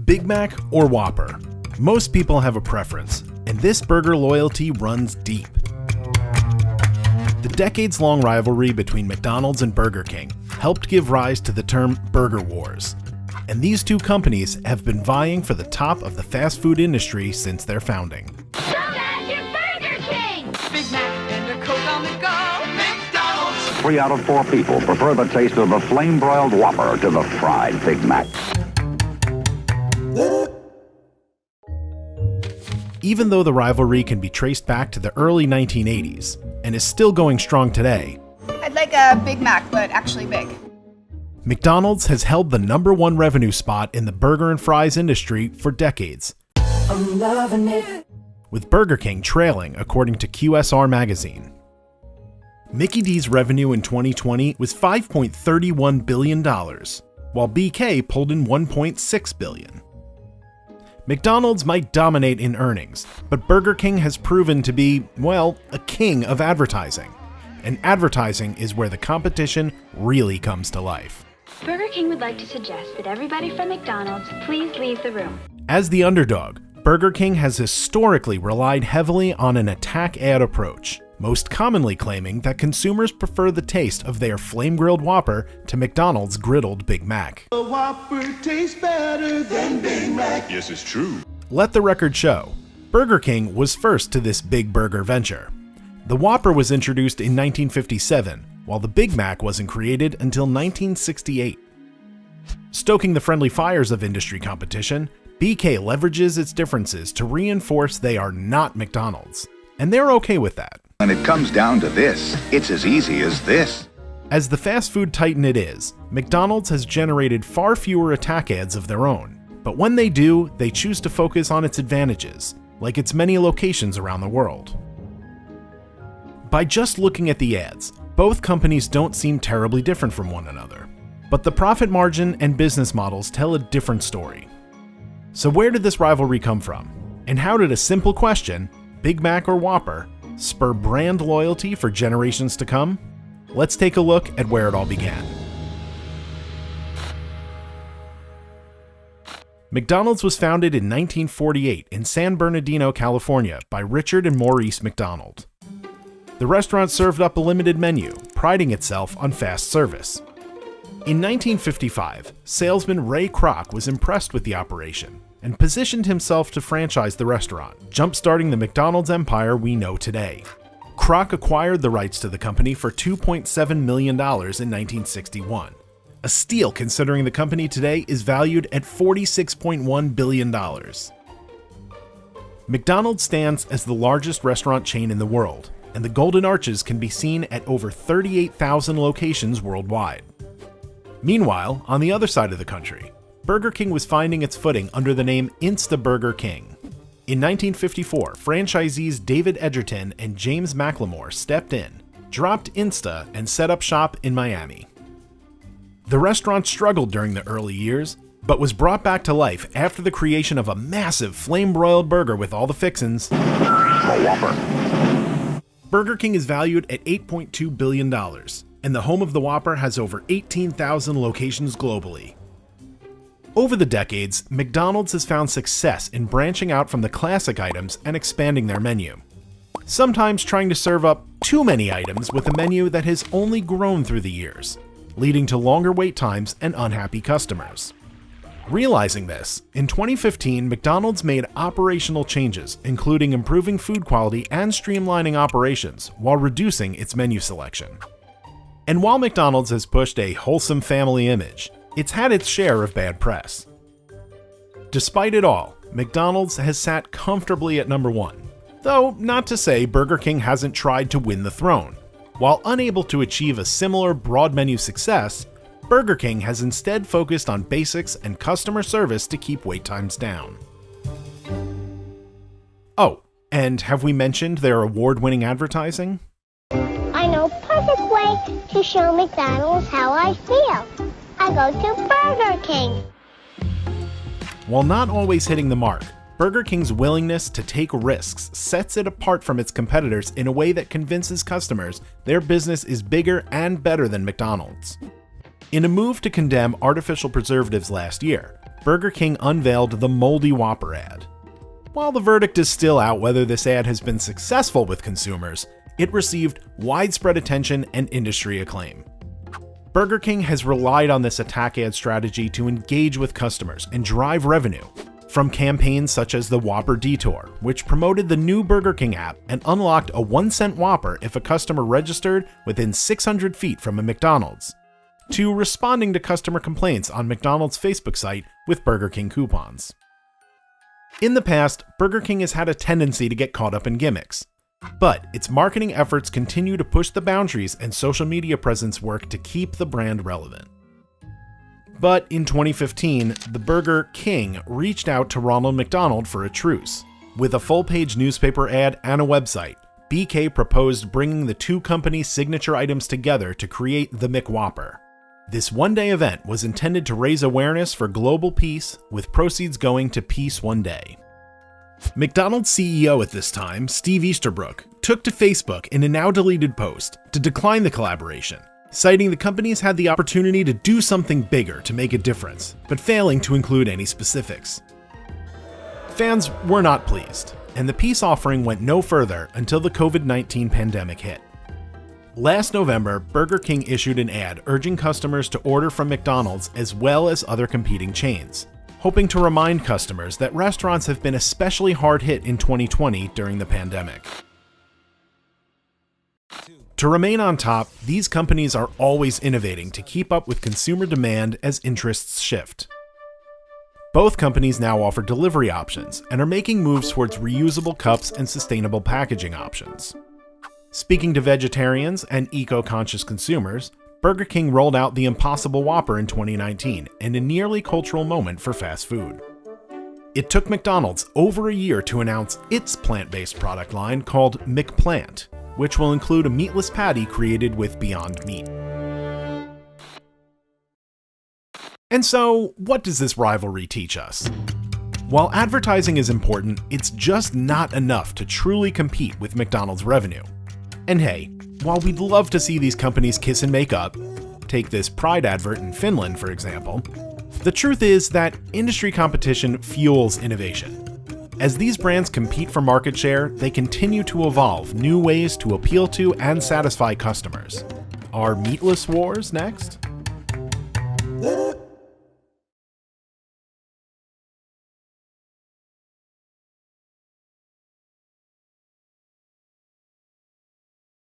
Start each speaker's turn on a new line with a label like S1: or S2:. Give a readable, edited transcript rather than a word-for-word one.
S1: Big Mac or Whopper? Most people have a preference, and this burger loyalty runs deep. The decades-long rivalry between McDonald's and Burger King helped give rise to the term burger wars. And these two companies have been vying for the top of the fast food industry since their founding.
S2: Come at your Burger King!
S3: Big Mac and a Coke on the go. McDonald's!
S4: 3 out of 4 people prefer the taste of the flame-broiled Whopper to the fried Big Mac.
S1: Even though the rivalry can be traced back to the early 1980s and is still going strong today,
S5: I'd like a Big Mac, but actually big.
S1: McDonald's has held the #1 revenue spot in the burger and fries industry for decades,
S3: I'm loving it.
S1: with Burger King trailing according to QSR magazine. Mickey D's revenue in 2020 was $5.31 billion, while BK pulled in $1.6 billion. McDonald's might dominate in earnings, but Burger King has proven to be, well, a king of advertising. And advertising is where the competition really comes to life.
S2: Burger King would like to suggest that everybody from McDonald's please leave the room.
S1: As the underdog, Burger King has historically relied heavily on an attack ad approach, most commonly claiming that consumers prefer the taste of their flame-grilled Whopper to McDonald's griddled Big Mac.
S6: A Whopper tastes better than Big Mac.
S7: Yes, it's true.
S1: Let the record show, Burger King was first to this big burger venture. The Whopper was introduced in 1957, while the Big Mac wasn't created until 1968. Stoking the friendly fires of industry competition, BK leverages its differences to reinforce they are not McDonald's, and they're okay with that.
S4: When it comes down to this, it's as easy as this.
S1: As the fast food titan it is, McDonald's has generated far fewer attack ads of their own. But when they do, they choose to focus on its advantages, like its many locations around the world. By just looking at the ads, both companies don't seem terribly different from one another. But the profit margin and business models tell a different story. So where did this rivalry come from? And how did a simple question, Big Mac or Whopper, spur brand loyalty for generations to come? Let's take a look at where it all began. McDonald's was founded in 1948 in San Bernardino, California by Richard and Maurice McDonald. The restaurant served up a limited menu, priding itself on fast service. In 1955, salesman Ray Kroc was impressed with the operation and positioned himself to franchise the restaurant, jump-starting the McDonald's empire we know today. Kroc acquired the rights to the company for $2.7 million in 1961. A steal considering the company today is valued at $46.1 billion. McDonald's stands as the largest restaurant chain in the world, and the Golden Arches can be seen at over 38,000 locations worldwide. Meanwhile, on the other side of the country, Burger King was finding its footing under the name Insta Burger King. In 1954, franchisees David Edgerton and James McLemore stepped in, dropped Insta, and set up shop in Miami. The restaurant struggled during the early years, but was brought back to life after the creation of a massive flame-broiled burger with all the fixins.
S4: The Whopper.
S1: Burger King is valued at $8.2 billion, and the home of the Whopper has over 18,000 locations globally. Over the decades, McDonald's has found success in branching out from the classic items and expanding their menu, sometimes trying to serve up too many items with a menu that has only grown through the years, leading to longer wait times and unhappy customers. Realizing this, in 2015, McDonald's made operational changes, including improving food quality and streamlining operations while reducing its menu selection. And while McDonald's has pushed a wholesome family image, it's had its share of bad press. Despite it all, McDonald's has sat comfortably at #1, though not to say Burger King hasn't tried to win the throne. While unable to achieve a similar broad menu success, Burger King has instead focused on basics and customer service to keep wait times down. Oh, and have we mentioned their award-winning advertising?
S8: I know a perfect way to show McDonald's how I feel. I go to Burger King.
S1: While not always hitting the mark, Burger King's willingness to take risks sets it apart from its competitors in a way that convinces customers their business is bigger and better than McDonald's. In a move to condemn artificial preservatives last year, Burger King unveiled the Moldy Whopper ad. While the verdict is still out whether this ad has been successful with consumers, it received widespread attention and industry acclaim. Burger King has relied on this attack ad strategy to engage with customers and drive revenue, from campaigns such as the Whopper Detour, which promoted the new Burger King app and unlocked a 1-cent Whopper if a customer registered within 600 feet from a McDonald's, to responding to customer complaints on McDonald's Facebook site with Burger King coupons. In the past, Burger King has had a tendency to get caught up in gimmicks, but its marketing efforts continue to push the boundaries and social media presence work to keep the brand relevant. But in 2015, the Burger King reached out to Ronald McDonald for a truce. With a full-page newspaper ad and a website, BK proposed bringing the two companies' signature items together to create the McWhopper. This one-day event was intended to raise awareness for global peace, with proceeds going to Peace One Day. McDonald's CEO at this time, Steve Easterbrook, took to Facebook in a now-deleted post to decline the collaboration, citing the companies had the opportunity to do something bigger to make a difference, but failing to include any specifics. Fans were not pleased, and the peace offering went no further until the COVID-19 pandemic hit. Last November, Burger King issued an ad urging customers to order from McDonald's as well as other competing chains, hoping to remind customers that restaurants have been especially hard hit in 2020 during the pandemic. To remain on top, these companies are always innovating to keep up with consumer demand as interests shift. Both companies now offer delivery options and are making moves towards reusable cups and sustainable packaging options. Speaking to vegetarians and eco-conscious consumers, Burger King rolled out the Impossible Whopper in 2019 in a nearly cultural moment for fast food. It took McDonald's over a year to announce its plant-based product line called McPlant, which will include a meatless patty created with Beyond Meat. And so, what does this rivalry teach us? While advertising is important, it's just not enough to truly compete with McDonald's revenue. And hey, while we'd love to see these companies kiss and make up, take this Pride advert in Finland for example, the truth is that industry competition fuels innovation. As these brands compete for market share, they continue to evolve new ways to appeal to and satisfy customers. Are meatless wars next?